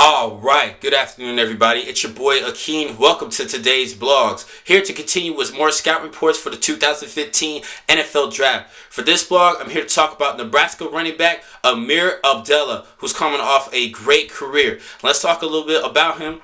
Alright, good afternoon everybody. It's your boy Akeem. Welcome to today's blogs. Here to continue with more scout reports for the 2015 NFL Draft. For this blog, I'm here to talk about Nebraska running back Ameer Abdullah, who's coming off a great career. Let's talk a little bit about him.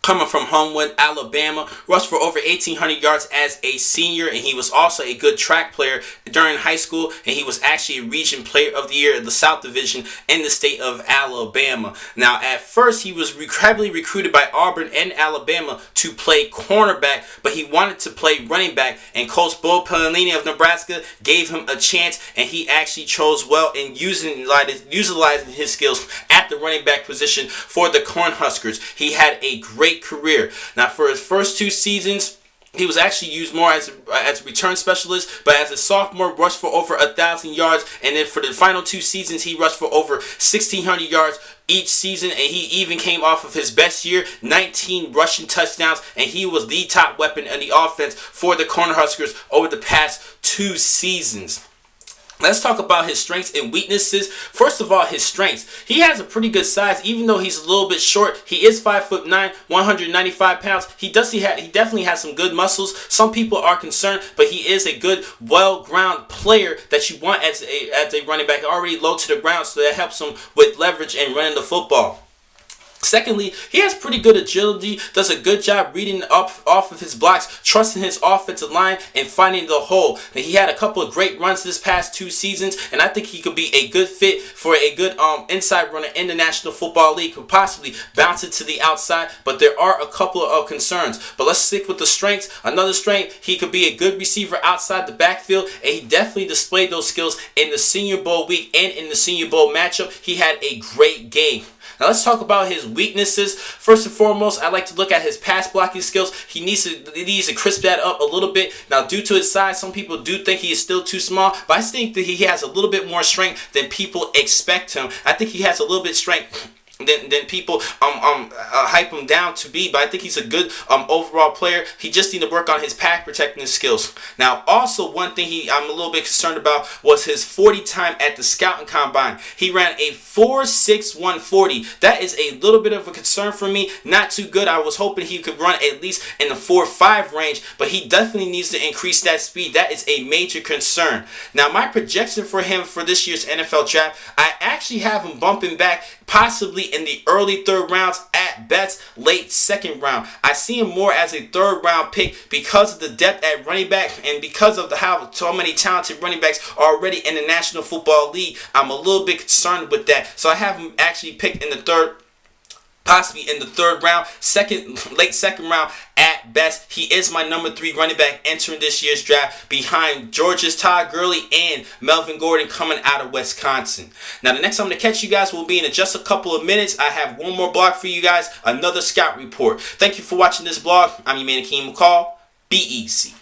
Coming from Homewood, Alabama, rushed for over 1,800 yards as a senior, and he was also a good track player during high school, and he was actually a Region Player of the Year in the South Division in the state of Alabama. Now, at first, he was heavily recruited by Auburn and Alabama to play cornerback, but he wanted to play running back, and Coach Bo Pelini of Nebraska gave him a chance, and he actually chose well in utilizing his skills at the running back position for the Cornhuskers. He had a great career. Now, for his first two seasons, he was actually used more as a return specialist, but as a sophomore, rushed for over 1,000 yards, and then for the final two seasons, he rushed for over 1,600 yards each season, and he even came off of his best year, 19 rushing touchdowns, and he was the top weapon in the offense for the Cornhuskers over the past two seasons. Let's talk about his strengths and weaknesses. First of all, his strengths. He has a pretty good size, even though he's a little bit short. He is 5'9", 195 pounds. He definitely has some good muscles. Some people are concerned, but he is a good, well-grounded player that you want as a running back, already low to the ground, so that helps him with leverage and running the football. Secondly, he has pretty good agility, does a good job reading off of his blocks, trusting his offensive line, and finding the hole. Now, he had a couple of great runs this past two seasons, and I think he could be a good fit for a good inside runner in the National Football League. Could possibly bounce it to the outside, but there are a couple of concerns. But let's stick with the strengths. Another strength, he could be a good receiver outside the backfield, and he definitely displayed those skills in the Senior Bowl week and in the Senior Bowl matchup. He had a great game. Now let's talk about his weaknesses. First and foremost, I like to look at his pass blocking skills. He needs to crisp that up a little bit. Now, due to his size, some people do think he is still too small, but I think that he has a little bit more strength than people expect him. I think he has a little bit strength than people hype him down to be, but I think he's a good overall player. He just need to work on his pass protecting skills. Now, also one thing I'm a little bit concerned about was his 40 time at the scouting combine. He ran a 4.61 40. That is a little bit of a concern for me. Not too good. I was hoping he could run at least in the 4.5 range, but he definitely needs to increase that speed. That is a major concern. Now, my projection for him for this year's NFL Draft, I actually have him bumping back possibly in the early third rounds, at best late second round. I see him more as a third round pick because of the depth at running back and because of how so many talented running backs are already in the National Football League. I'm a little bit concerned with that. So I have him actually picked in the possibly in the third round, late second round at best. He is my number 3 running back entering this year's draft, behind Georgia's Todd Gurley and Melvin Gordon coming out of Wisconsin. Now, the next time I'm going to catch you guys will be in just a couple of minutes. I have one more blog for you guys, another scout report. Thank you for watching this blog. I'm your man Akeem McCall. Be easy.